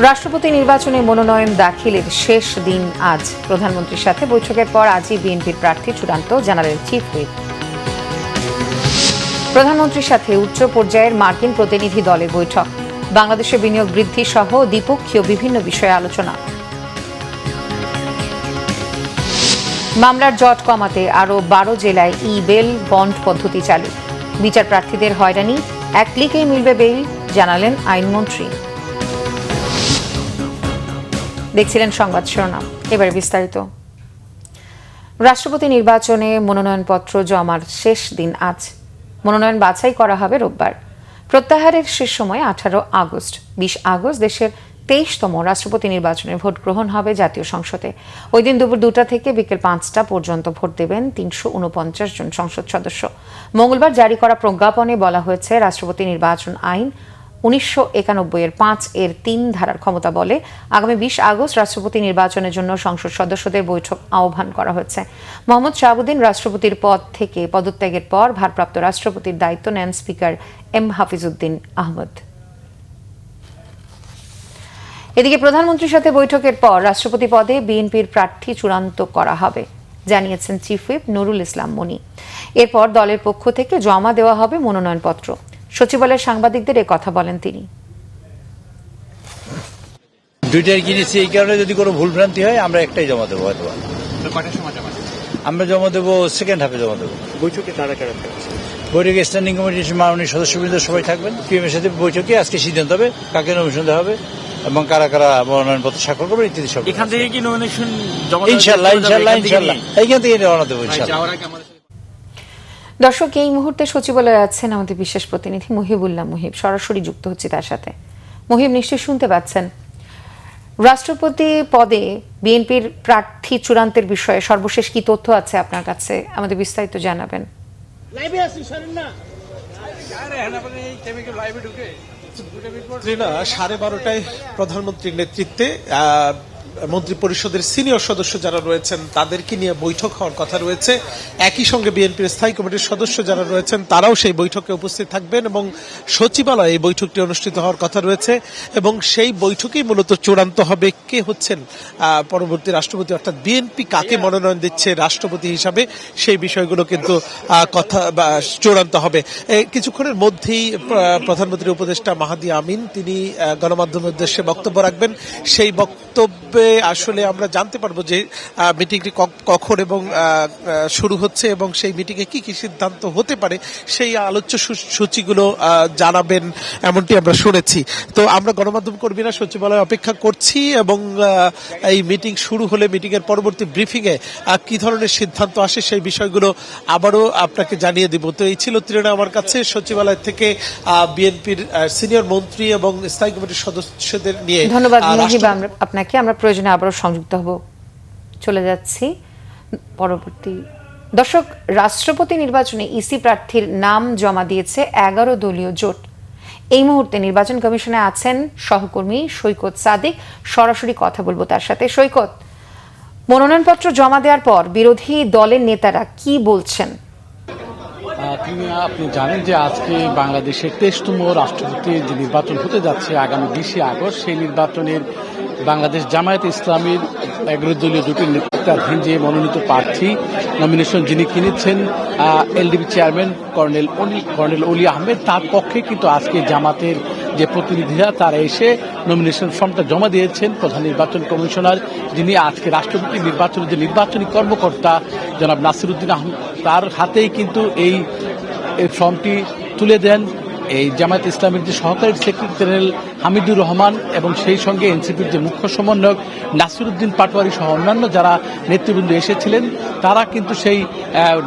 রাষ্ট্রপতি নির্বাচনে মনোনয়ন দাখিলের শেষ দিন আজ। প্রধানমন্ত্রীর সাথে বৈঠকের পর আজই বিএনপির প্রার্থী চূড়ান্ত জানালেন চিফ হুইপ। প্রধানমন্ত্রীর সাথে উচ্চ পর্যায়ের মার্কিন প্রতিনিধি দলের বৈঠক, বাংলাদেশে বিনিয়োগ বৃদ্ধি সহ দ্বিপক্ষীয় বিভিন্ন বিষয়ে আলোচনা। মামলার জট কমাতে আরও 12 জেলায় বেল বন্ড পদ্ধতি চালু, বিচার প্রার্থীদের হয়রানি এক ক্লিকেই মিলবে বেইল, জানালেন আইনমন্ত্রী। দেখছিলেন সংবাদ শিরোনাম, এবার বিস্তারিত। রাষ্ট্রপতি নির্বাচনে মনোনয়নপত্র জমার শেষ দিন আজ। মনোনয়ন বাছাই করা হবে রোববার। প্রত্যাহারের শেষ সময় 18 আগস্ট। 20 আগস্ট দেশের 23তম রাষ্ট্রপতি নির্বাচনের ভোট গ্রহণ হবে জাতীয় সংসদে। ওই দিন দুপুর 2টা থেকে বিকেল 5টা পর্যন্ত ভোট দেবেন 349 জন সংসদ সদস্য। মঙ্গলবার জারি করা প্রজ্ঞাপনে বলা হয়েছে, রাষ্ট্রপতি নির্বাচন আইন 1991-এর 5-এর 3 ধারার ক্ষমতা বলে আগামী 20 আগস্ট রাষ্ট্রপতি নির্বাচনের জন্য সংসদ সদস্যদের বৈঠক আহ্বান করা হয়েছে। মোহাম্মদ শাহাবুদ্দিন রাষ্ট্রপতির পদ থেকে পদত্যাগের পর ভারপ্রাপ্ত রাষ্ট্রপতির দায়িত্ব নেন স্পিকার এম হাফিজউদ্দিন আহমদ। এদিকে প্রধানমন্ত্রীর সাথে বৈঠকের পর রাষ্ট্রপতি পদে বিএনপির প্রার্থী চূড়ান্ত করা হবে, জানিয়েছেন চিফ হুইপ নুরুল ইসলাম মনি। এরপর দলের পক্ষ থেকে জমা দেওয়া হবে মনোনয়নপত্র। সচিবালয়ের সাংবাদিকদের কথা বলেন তিনি। দুইটার কিনেছি, এই কারণে যদি কোনো ভুলভ্রান্তি হয় আমরা একটাই জমা দেবো। হয়তো আমরা জমা দেবো সেকেন্ড হাফে জমা দেবো। বৈঠকে কারা কারা বৈঠকে স্ট্যান্ডিং কমিটির মাননীয় সদস্যবৃন্দ সবাই থাকবেন। পিএমের সাথে বৈঠকে আজকে সিদ্ধান্ত হবে কাকে নমিনেশন দেওয়া হবে এবং কারা কারা মনোনয়নপত্র স্বাক্ষর করবে ইত্যাদি সব। এখান থেকে কি নমিনেশন ইনশাল্লাহ এইখান থেকে রওনা দেবো ইনশাল্লাহ। দর্শক, এই মুহূর্তে সচিবালয়ে আছেন আমাদের বিশেষ প্রতিনিধি মুহিবুল্লাহ মুহিব। সরাসরি যুক্ত হচ্ছে তার সাথে। মুহিব, নিশ্চয়ই শুনতে পাচ্ছেন, রাষ্ট্রপতি পদে বিএনপির প্রার্থী চূড়ান্তের বিষয়ে সর্বশেষ কি তথ্য আছে আপনার কাছে? আমাদের বিস্তারিত জানাবেন। সাড়ে 12টায় প্রধানমন্ত্রীর নেতৃত্বে মন্ত্রী পরিষদের সিনিয়র সদস্য যারা রয়েছেন তাদেরকে নিয়ে বৈঠক হওয়ার কথা রয়েছে। একই সঙ্গে বিএনপির স্থায়ী কমিটির সদস্য যারা রয়েছেন তারাও সেই বৈঠকে উপস্থিত থাকবেন এবং সচিবালয়ে এই বৈঠকটি অনুষ্ঠিত হওয়ার কথা রয়েছে এবং সেই বৈঠকেই মূলত চূড়ান্ত হবে কে হচ্ছেন পরবর্তী রাষ্ট্রপতি, অর্থাৎ বিএনপি কাকে মনোনয়ন দিচ্ছে রাষ্ট্রপতি হিসাবে, সেই বিষয়গুলো কিন্তু কথা চূড়ান্ত হবে। কিছুক্ষণের মধ্যেই প্রধানমন্ত্রীর উপদেষ্টা মাহাদি আমিন তিনি গণমাধ্যমের উদ্দেশ্যে বক্তব্য রাখবেন। সেই বক্তব্যে আসলে আমরা জানতে পারবো যে মিটিংটি কখন এবং শুরু হচ্ছে এবং সেই মিটিংয়ে কি কি সিদ্ধান্ত হতে পারে সেই আলোচ্য সূচিগুলো জানাবেন, এমনটি আমরা শুনেছি। তো আমরা গণমাধ্যম কর্মীরা সচিবালয়ে অপেক্ষা করছি এবং এই মিটিং শুরু হলে মিটিং এর পরবর্তী ব্রিফিং এ কি ধরনের সিদ্ধান্ত আসে সেই বিষয়গুলো আবারও আপনাকে জানিয়ে দিব। তো এই ছিল ত্রিনা আমার কাছে সচিবালয় থেকে বিএনপির সিনিয়র মন্ত্রী এবং স্থায়ী কমিটির সদস্যদের নিয়ে। ধন্যবাদ আপনাকে। আমরা প্রয়োজনে আবারও সংযুক্ত হব। চলে যাচ্ছি পরবর্তী। দর্শক, রাষ্ট্রপতি নির্বাচনে ইসি প্রার্থীর নাম জমা দিয়েছে 11 দলীয় জোট। এই মুহূর্তে নির্বাচন কমিশনে আছেন সহকর্মী সৈকত সাদিক। সরাসরি কথা বলবো তার সাথে। সৈকত, মনোনয়নপত্র জমা দেওয়ার পর বিরোধী দলের নেতারা কি বলছেন? আপনি জানেন যে আজকে বাংলাদেশের 23তম রাষ্ট্রপতি যে নির্বাচন হতে যাচ্ছে আগামী 20 আগস্ট, সেই নির্বাচনের বাংলাদেশ জামায়াতে ইসলামীর 11 দলীয় জোটের নেতৃত্বাধীন যে মনোনীত প্রার্থী নমিনেশন যিনি কিনেছেন এলডিপি চেয়ারম্যান কর্নেল অলি আহমেদ, তার পক্ষে কিন্তু আজকে জামাতের যে প্রতিনিধিরা তারা এসে নমিনেশন ফর্মটা জমা দিয়েছেন। প্রধান নির্বাচন কমিশনার যিনি আজকে রাষ্ট্রপতি নির্বাচনের যে নির্বাচনী কর্মকর্তা জনাব নাসিরউদ্দিন আহমেদ, তার হাতেই কিন্তু এই ফর্মটি তুলে দেন এই জামায়াত ইসলামের যে সহকারী সেক্রেটারি জেনারেল হামিদুর রহমান এবং সেই সঙ্গে এনসিপির যে মুখ্য সমন্বয়ক নাসিরউদ্দিন পাটোয়ারি সহ অন্যান্য যারা নেতৃবৃন্দ এসেছিলেন, তারা কিন্তু সেই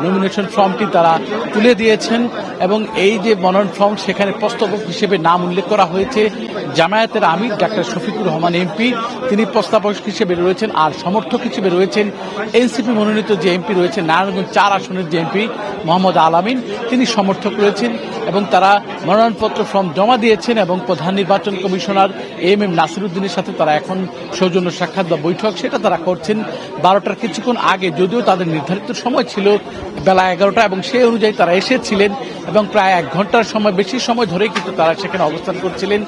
নমিনেশন ফর্মটি তারা তুলে দিয়েছেন এবং এই যে মনোনয়ন ফর্ম সেখানে প্রস্তাবক হিসেবে নাম উল্লেখ করা হয়েছে জামায়াতের আমির ডাক্তার শফিকুর রহমান এমপি, তিনি প্রস্তাবক হিসেবে রয়েছেন। আর সমর্থক হিসেবে রয়েছেন এনসিপি মনোনীত যে এমপি রয়েছেন নারায়ণগঞ্জ 4 আসনের যে এমপি মোহাম্মদ আলামিন, তিনি সমর্থক রয়েছেন এবং তারা মনোনয়নপত্র ফর্ম জমা দিয়েছেন এবং প্রধান নির্বাচন কমিশনার এম নাসিরউদ্দিনের সাথে তারা এখন সৌজন্য সাক্ষাৎ বা বৈঠক সেটা তারা করছেন 12টার কিছুক্ষণ আগে, যদিও তাদের নির্ধারিত সময় ছিল বেলা 11টা এবং সেই অনুযায়ী তারা এসেছিলেন এবং প্রায় 1 ঘন্টার সময় বেশি সময় ধরে কিন্তু তারা সেখানে অবস্থান করছিলেন।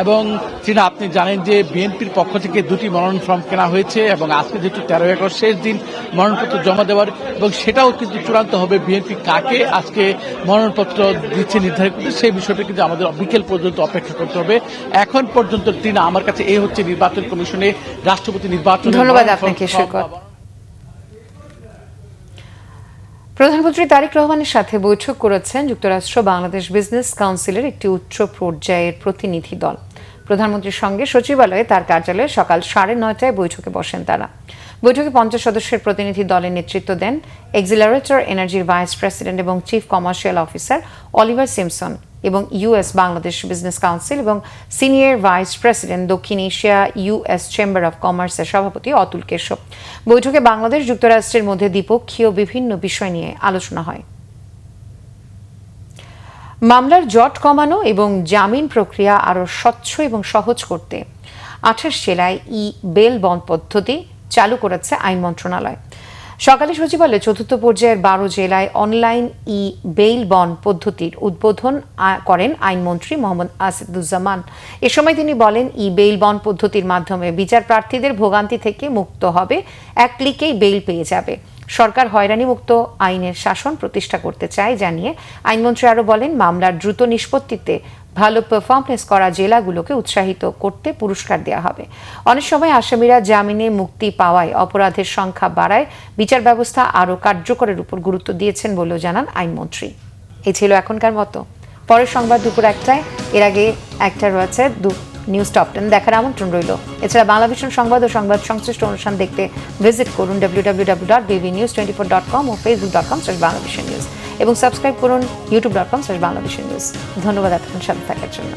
এবং চীনা আপনি জানেন যে বিএনপির পক্ষ থেকে 2টি মনোনয়ন ফর্ম কেনা হয়েছে এবং আজকে যেহেতু 13 একর শেষ দিন মনোনয়নপত্র জমা দেওয়ার, এবং সেটাও কিন্তু চূড়ান্ত হবে বিএনপি কাকে আজকে মনোনয়নপত্র দিচ্ছে নির্ধারিত করতে, সেই বিষয়টা কিন্তু আমাদের বিকেল পর্যন্ত অপেক্ষা করতে হবে। এখন পর্যন্ত টিনা আমার কাছে এই হচ্ছে নির্বাচন কমিশনে রাষ্ট্রপতি নির্বাচন। ধন্যবাদ আপনাকে সৈকত। প্রধানমন্ত্রী তারেক রহমানের সাথে বৈঠক করেছেন যুক্তরাষ্ট্র বাংলাদেশ বিজনেস কাউন্সিলের একটি উচ্চ পর্যায়ের প্রতিনিধি দল। প্রধানমন্ত্রীর সঙ্গে সচিবালয়ে তার কার্যালয়ে সকাল 9:30টায় বৈঠকে বসেন তারা। বৈঠকে 50 সদস্যের প্রতিনিধি দলের নেতৃত্ব দেন এক্সিলারেটর এনার্জির ভাইস প্রেসিডেন্ট এবং chief commercial officer Oliver Simpson এবং ইউএস বাংলাদেশ বিজনেস কাউন্সিল এবং সিনিয়র ভাইস প্রেসিডেন্ট দক্ষিণ এশিয়া ইউএস চেম্বার অব কমার্সের সভাপতি অতুল কেশব। বৈঠকে বাংলাদেশ যুক্তরাষ্ট্রের মধ্যে দ্বিপক্ষীয় বিভিন্ন বিষয় নিয়ে আলোচনা হয়। মামলার জট কমানো এবং জামিন প্রক্রিয়া আরও স্বচ্ছ এবং সহজ করতে 28 জেলায় বেল বন্ড পদ্ধতি চালু করেছে আইন মন্ত্রণালয়। সকালে সচিবালয়ে 4র্থ পর্যায়ের 12 জেলায় অনলাইন বেইল বন্ড পদ্ধতির উদ্বোধন করেন আইনমন্ত্রী মোহাম্মদ আসিদুজ্জামান। এ সময় তিনি বলেন, বেইল বন্ড পদ্ধতির মাধ্যমে বিচার প্রার্থীদের ভোগান্তি থেকে মুক্ত হবে, 1 ক্লিকেই বেইল পেয়ে যাবে। সরকার হয়রানিমুক্ত আইনের শাসন প্রতিষ্ঠা করতে চায় জানিয়ে আইনমন্ত্রী আরও বলেন, মামলার দ্রুত নিষ্পত্তিতে ভালো পারফরমেন্স করা জেলাগুলোকে উৎসাহিত করতে পুরস্কার দেওয়া হবে। অনেক সময় আসামিরা জামিনে মুক্তি পাওয়ায় অপরাধের সংখ্যা বাড়ায়, বিচার ব্যবস্থা আরও কার্যকরের উপর গুরুত্ব দিয়েছেন বলেও জানান আইনমন্ত্রী। এই ছিল এখনকার মতো। পরের সংবাদ দুপুর 1টায়, এর আগে একটা রয়েছে নিউজ টপ 10 দেখার আমন্ত্রণ রইল। এছাড়া বাংলা ভিশন সংবাদ ও সংবাদ সংশ্লিষ্ট অনুষ্ঠান দেখতে ভিজিট করুন www.bbnews24.com ও facebook.com/banglavishnnews এবং সাবস্ক্রাইব করুন youtube.com/banglavishnnews। ধন্যবাদ আপনার সাথে থাকার জন্য।